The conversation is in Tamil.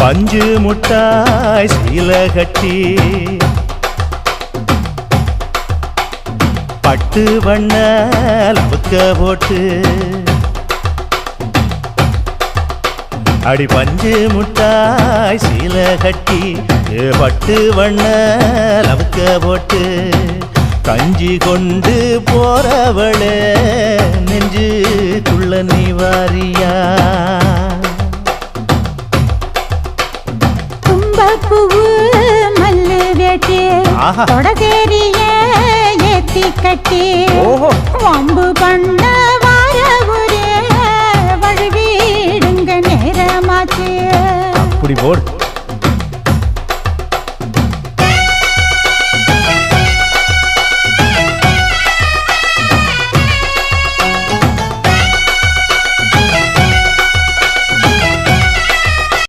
பஞ்சு முட்டாய் சீல கட்டி பட்டு வண்ண லவுக்க போட்டு அடி பஞ்சு முட்டாய் சீல கட்டி பட்டு வண்ண லவுக்க போட்டு கஞ்சி கொண்டு போறவளே நெஞ்சுக்குள்ள நீ வாரியா தும்பப்பூவு மல்லு வேட்டி தொடதேரிய ஏத்தி கட்டி வம்பு பண்ண வார ஒரே வழுவிடுங்க நேரமாச்சு அப்படி போடு